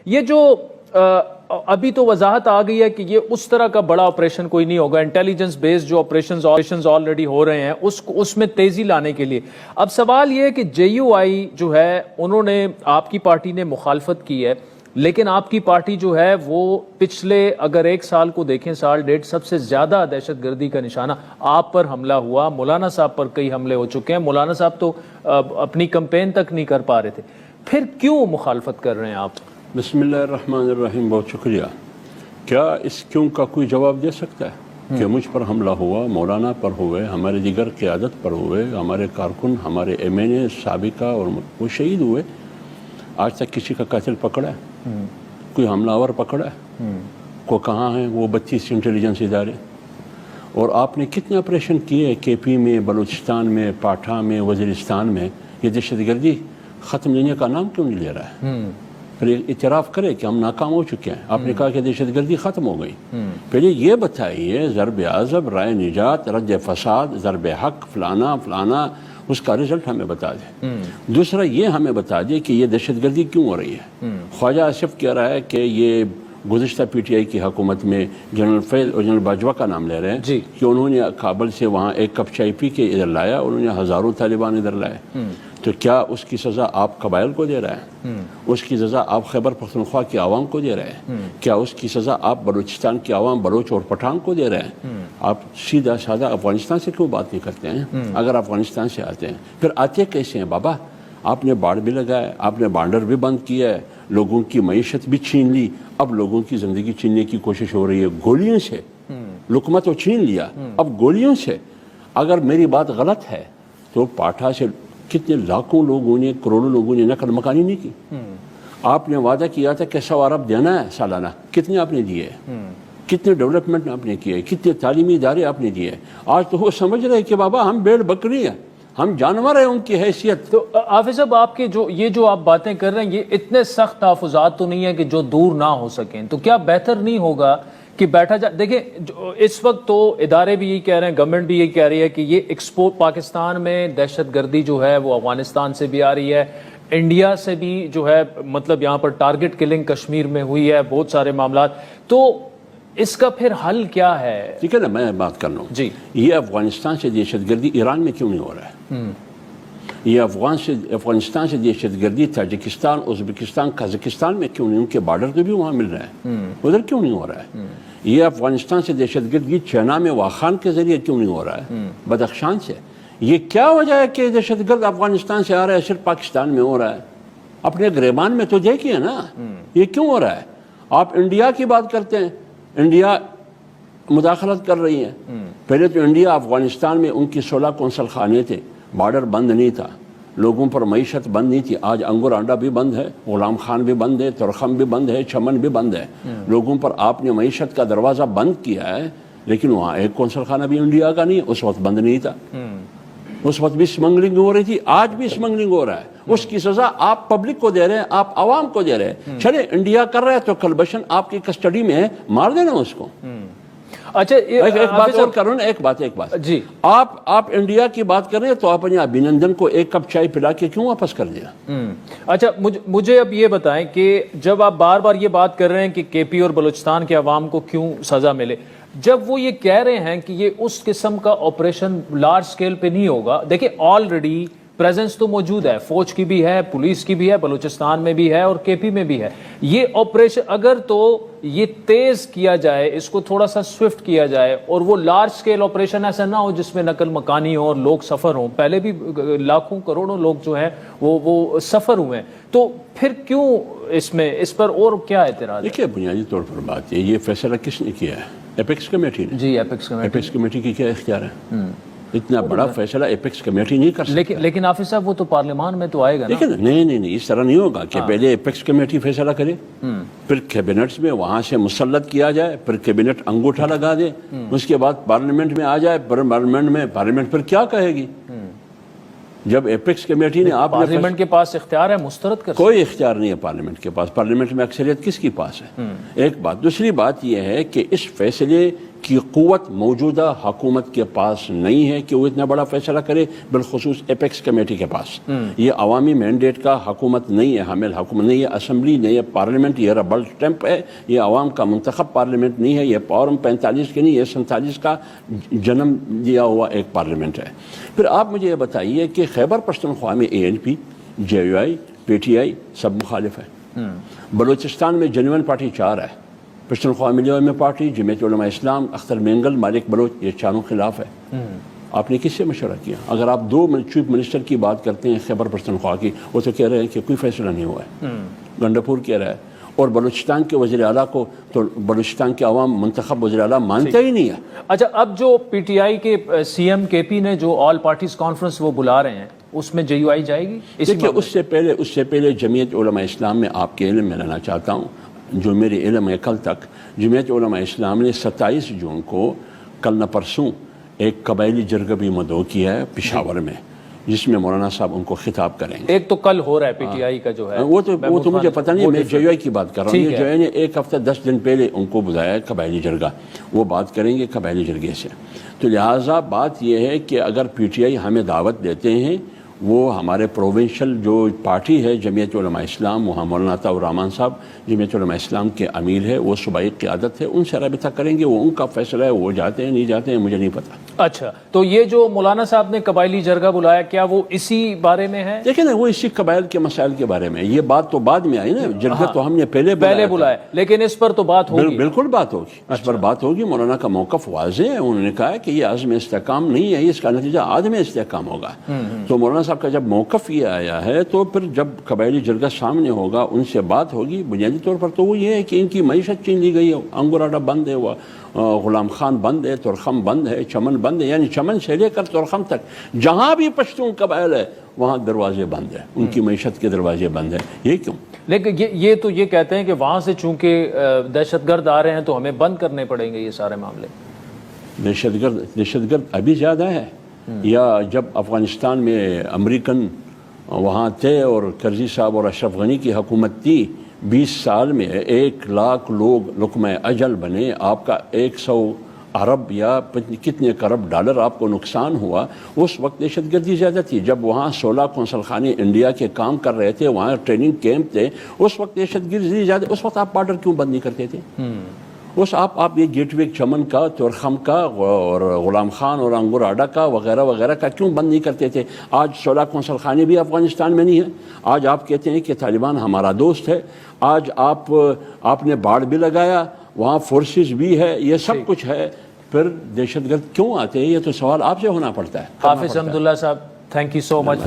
یہ جو ابھی تو وضاحت آ گئی ہے کہ یہ اس طرح کا بڑا آپریشن کوئی نہیں ہوگا، انٹیلیجنس بیسڈ جو آپریشنز آلریڈی ہو رہے ہیں اس میں تیزی لانے کے لیے۔ اب سوال یہ ہے کہ جے یو آئی جو ہے انہوں نے، آپ کی پارٹی نے مخالفت کی ہے، لیکن آپ کی پارٹی جو ہے وہ پچھلے اگر 1 سال کو دیکھیں، سال ڈیڑھ، سب سے زیادہ دہشت گردی کا نشانہ آپ پر حملہ ہوا، مولانا صاحب پر کئی حملے ہو چکے ہیں، مولانا صاحب تو اپنی کمپین تک نہیں کر پا رہے تھے، پھر کیوں مخالفت کر رہے ہیں آپ؟ بسم اللہ الرحمن الرحیم، بہت شکریہ۔ کیا اس کیوں کا کوئی جواب دے سکتا ہے کہ مجھ پر حملہ ہوا، مولانا پر ہوئے، ہمارے دیگر قیادت پر ہوئے، ہمارے کارکن، ہمارے ایم این اے سابقہ اور وہ شہید ہوئے، آج تک کسی کا قاتل پکڑا ہے؟ کوئی حملہ آور پکڑا ہے؟ کو کہاں ہیں وہ 32 انٹیلیجنس ادارے؟ اور آپ نے کتنے آپریشن کیے کے پی میں، بلوچستان میں، پاٹھا میں، وزیرستان میں؟ یہ دہشت گردی ختم لینے کا نام کیوں نہیں لے رہا ہے؟ پھر اعتراف کرے کہ ہم ناکام ہو چکے ہیں۔ آپ نے کہا کہ دہشت گردی ختم ہو گئی، پہلے یہ بتائیے ضرب عضب، رائے نجات، رد فساد، ضرب حق، فلانا فلانا، اس کا رزلٹ ہمیں بتا دیں۔ دوسرا یہ ہمیں بتا دیں کہ یہ دہشت گردی کیوں ہو رہی ہے۔ خواجہ آصف کہہ رہا ہے کہ یہ گزشتہ پی ٹی آئی کی حکومت میں جنرل فیض اور جنرل باجوہ کا نام لے رہے ہیں کہ انہوں نے کابل سے وہاں ایک کپ چائے پی کے ادھر لایا، انہوں نے ہزاروں طالبان ادھر لائے، تو کیا اس کی سزا آپ قبائل کو دے رہے ہیں؟ اس کی سزا آپ خیبر پختونخوا کی عوام کو دے رہے ہیں؟ کیا اس کی سزا آپ بلوچستان کی عوام، بلوچ اور پٹھان کو دے رہے ہیں؟ آپ سیدھا سادہ افغانستان سے کیوں بات نہیں کرتے ہیں؟ اگر افغانستان سے آتے ہیں پھر آتے کیسے ہیں بابا؟ آپ نے باڑ بھی لگایا، آپ نے بانڈر بھی بند کیا ہے، لوگوں کی معیشت بھی چھین لی، اب لوگوں کی زندگی چھیننے کی کوشش ہو رہی ہے گولیوں سے۔ لقمہ تو چھین لیا، اب گولیوں سے۔ اگر میری بات غلط ہے تو پاٹھا سے کتنے لاکھوں لوگوں نے، کروڑوں لوگوں نے نقل مکانی نہیں کی۔ آپ نے وعدہ کیا تھا کہ 100 ارب دینا ہے سالانہ، کتنے آپ نے دیے؟ کتنے ڈیولپمنٹ آپ نے کیے؟ کتنے تعلیمی ادارے آپ نے دیے؟ آج تو وہ سمجھ رہے کہ بابا ہم بھیڑ بکری ہیں، ہم جانور ہیں ان کی حیثیت۔ تو حافظ صاحب، آپ کے جو آپ باتیں کر رہے ہیں یہ اتنے سخت تحفظات تو نہیں ہیں کہ جو دور نہ ہو سکیں، تو کیا بہتر نہیں ہوگا کہ بیٹھا جائے؟ دیکھیں اس وقت تو ادارے بھی یہی کہہ رہے ہیں، گورنمنٹ بھی یہی کہہ رہی ہے کہ یہ ایکسپورٹ، پاکستان میں دہشت گردی جو ہے وہ افغانستان سے بھی آ رہی ہے، انڈیا سے بھی جو ہے، مطلب یہاں پر ٹارگٹ کلنگ کشمیر میں ہوئی ہے، بہت سارے معاملات، تو اس کا پھر حل کیا ہے؟ ٹھیک ہے نا، میں بات کر رہا ہوں جی، یہ افغانستان سے دہشت گردی ایران میں کیوں نہیں ہو رہا ہے؟ یہ افغانستان سے دہشت گردی تاجکستان، ازبکستان، قازقستان میں کیوں نہیں؟ ان کے بارڈر تو بھی وہاں مل رہے ہیں، ادھر کیوں نہیں ہو رہا ہے؟ یہ افغانستان سے دہشت گردی چینا میں واخان کے ذریعے کیوں نہیں ہو رہا ہے، بدخشان سے؟ یہ کیا وجہ ہے کہ دہشت گرد افغانستان سے آ رہا ہے صرف پاکستان میں ہو رہا ہے؟ اپنے گریبان میں تو دیکھیے نا یہ کیوں ہو رہا ہے۔ آپ انڈیا کی بات کرتے ہیں، انڈیا مداخلت کر رہی ہے۔ پہلے تو انڈیا افغانستان میں ان کی 16 قونصل خانے تھے، بارڈر بند نہیں تھا، لوگوں پر معیشت بند نہیں تھی۔ آج انگور آنڈا بھی بند ہے، غلام خان بھی بند ہے، ترخم بھی بند ہے، چمن بھی بند ہے، لوگوں پر آپ نے معیشت کا دروازہ بند کیا ہے، لیکن وہاں ایک قونصل خانہ بھی انڈیا کا نہیں، اس وقت بند نہیں تھا، اس وقت بھی اسمگلنگ ہو رہی تھی، آج بھی اسمگلنگ ہو رہا ہے۔ اس کی سزا آپ پبلک کو دے رہے ہیں، آپ عوام کو دے رہے ہیں۔ چلے انڈیا کر رہا ہے تو کلبشن آپ کی کسٹڈی میں ہے، مار دینا اس کو۔ اچھا ایک بات اور کرو نا، ایک بات جی، آپ انڈیا کی بات کر رہے ہیں تو آپ نے ابھینندن کو ایک کپ چائے پلا کے کیوں واپس کر دیا؟ اچھا مجھے اب یہ بتائیں کہ جب آپ بار بار یہ بات کر رہے ہیں کہ کے پی اور بلوچستان کے عوام کو کیوں سزا ملے، جب وہ یہ کہہ رہے ہیں کہ یہ اس قسم کا آپریشن لارج سکیل پہ نہیں ہوگا، دیکھیں آلریڈی پریزنس تو موجود ہے، فوج کی بھی ہے، پولیس کی بھی ہے، بلوچستان میں بھی ہے اور کے پی میں بھی ہے۔ یہ آپریشن اگر تو یہ تیز کیا جائے، اس کو تھوڑا سا سوئفٹ کیا جائے، اور وہ لارج سکیل آپریشن ایسا نہ ہو جس میں نقل مکانی ہو اور لوگ سفر ہوں، پہلے بھی لاکھوں کروڑوں لوگ جو ہیں وہ سفر ہوئے ہیں، تو پھر کیوں اس پر اور کیا اعتراض ہے؟ دیکھیے بنیادی طور پر بات یہ فیصلہ کس نے کیا ہے؟ ایپیکس کمیٹی نے۔ جی، ایپیکس کمیٹی کی کیا اختیار ہے؟ اتنا بڑا فیصلہ ایپیکس کمیٹی نہیں کر سکتی۔ لیکن حافظ صاحب وہ تو پارلیمان میں تو آئے گا نا۔ نہیں، اس طرح نہیں ہوگا کہ پہلے ایپیکس کمیٹی فیصلہ کرے، پھر کیبنٹس میں وہاں سے مسلط کیا جائے، پھر کیبنٹ انگوٹھا لگا دے، اس کے بعد پارلیمنٹ میں آ جائے، پارلیمنٹ پھر کیا کہے گی؟ جب ایپیکس کمیٹی نے پارلیمنٹ کے پاس اختیار ہے مسترد کر، کوئی اختیار نہیں ہے پارلیمنٹ کے پاس۔ پارلیمنٹ میں اکثریت کس کی پاس ہے؟ ایک بات۔ دوسری بات یہ ہے کہ اس فیصلے کی قوت موجودہ حکومت کے پاس نہیں ہے کہ وہ اتنا بڑا فیصلہ کرے، بالخصوص ایپیکس کمیٹی کے پاس۔ یہ عوامی مینڈیٹ کا حکومت نہیں ہے، حامل حکومت نہیں ہے، اسمبلی نہیں ہے، پارلیمنٹ یہ ربل اسٹیمپ ہے، یہ عوام کا منتخب پارلیمنٹ نہیں ہے، یہ فارم 45 کے نہیں، یہ 47 کا جنم دیا ہوا ایک پارلیمنٹ ہے۔ پھر آپ مجھے یہ بتائیے کہ خیبر پختونخوا میں ANP، JUI، PTI سب مخالف ہے۔ بلوچستان میں جنوین پارٹی 4 ہے، پشتونخوا ملی علماء پارٹی، جمعیت علماء اسلام، اختر مینگل، مالک بلوچ، یہ چاروں خلاف ہے۔ آپ نے کس سے مشورہ کیا؟ اگر آپ 2 چیف منسٹر کی بات کرتے ہیں خیبر پختونخوا کی، وہ تو کہہ رہے ہیں کہ کوئی فیصلہ نہیں ہوا ہے، گنڈاپور کہہ رہا ہے، اور بلوچستان کے وزیر اعلیٰ کو تو بلوچستان کے عوام منتخب وزیر اعلیٰ مانتے ہی نہیں ہے۔ اچھا، اب جو PTI کے CM KP نے جو آل پارٹیز کانفرنس وہ بلا رہے ہیں، اس میں JUI جائے گی؟ دیکھیے، اس سے پہلے جمعیت علماء اسلام میں آپ کے علم میں لینا چاہتا ہوں، جو میرے علم ہے کل تک جمعیت علماء اسلام نے 27 جون کو، کل نہ پرسوں، ایک قبائلی جرگہ بھی مدعو کیا ہے پشاور میں، جس میں مولانا صاحب ان کو خطاب کریں گے۔ ایک تو کل ہو رہا ہے PTI کا جو ہے، وہ تو مجھے پتہ نہیں، میں JUI کی بات کر رہا ہوں۔ یہ JUI نے 1 ہفتہ 10 دن پہلے ان کو بلایا ہے قبائلی جرگہ، وہ بات کریں گے قبائلی جرگے سے۔ تو لہٰذا بات یہ ہے کہ اگر PTI ہمیں دعوت دیتے ہیں، وہ ہمارے پروونشل جو پارٹی ہے جمعیت علماء اسلام، وہاں مولانا عطاء الرحمن صاحب جمعیت علماء اسلام کے امیر ہے، وہ صوبائی قیادت ہے، ان سے رابطہ کریں گے، وہ ان کا فیصلہ ہے، وہ جاتے ہیں نہیں جاتے ہیں مجھے نہیں پتہ۔ اچھا، تو یہ جو مولانا صاحب نے قبائلی جرگہ بلایا، کیا وہ اسی بارے میں ہے؟ دیکھیں نا، وہ اسی قبائل کے مسائل کے بارے میں، یہ بات تو بعد میں آئی نا، جرگہ تو ہم نے پہلے بلایا، لیکن اس پر تو بات ہوگی۔ بالکل بات ہوگی، اس پر بات ہوگی۔ مولانا کا موقف واضح ہے، انہوں نے کہا کہ یہ عزم استحکام نہیں ہے، اس کا نتیجہ عدم استحکام ہوگا۔ تو مولانا صاحب کا جب موقف یہ آیا ہے، تو پھر جب قبائلی جرگہ سامنے ہوگا، ان سے بات ہوگی۔ بنیادی طور پر تو وہ یہ ہے کہ ان کی معیشت چھین لی گئی ہے، انگوراڈا بند ہے، وہ غلام خان بند ہے، ترخم بند ہے، چمن بند ہے، یعنی چمن سے لے کر ترخم تک جہاں بھی پشتون قبائل ہے وہاں دروازے بند ہیں، ان کی معیشت کے دروازے بند ہیں۔ یہ کیوں؟ لیکن یہ تو یہ کہتے ہیں کہ وہاں سے چونکہ دہشت گرد آ رہے ہیں تو ہمیں بند کرنے پڑیں گے یہ سارے معاملے۔ دہشت گرد ابھی زیادہ ہے، یا جب افغانستان میں امریکن وہاں تھے اور کرزی صاحب اور اشرف غنی کی حکومت تھی، 20 سال میں 1 لاکھ لوگ لقمہ اجل بنے، آپ کا 100 ارب یا کتنے کرب ڈالر آپ کو نقصان ہوا۔ اس وقت دہشت گردی زیادہ تھی، جب وہاں 16 قونصل خانے انڈیا کے کام کر رہے تھے، وہاں ٹریننگ کیمپ تھے، اس وقت دہشت گردی زیادہ۔ اس وقت آپ بارڈر کیوں بند نہیں کرتے تھے؟ آپ یہ گیٹ وے چمن کا، تورخم کا اور غلام خان اور انگوراڈا کا وغیرہ وغیرہ کا کیوں بند نہیں کرتے تھے؟ آج 16 قونصل خانے بھی افغانستان میں نہیں ہیں۔ آج آپ کہتے ہیں کہ طالبان ہمارا دوست ہے، آج آپ نے باڑ بھی لگایا، وہاں فورسز بھی ہے، یہ سب کچھ ہے، پھر دہشت گرد کیوں آتے ہیں؟ یہ تو سوال آپ سے ہونا پڑتا ہے۔ حافظ حمداللہ صاحب، تھینک یو سو مچ۔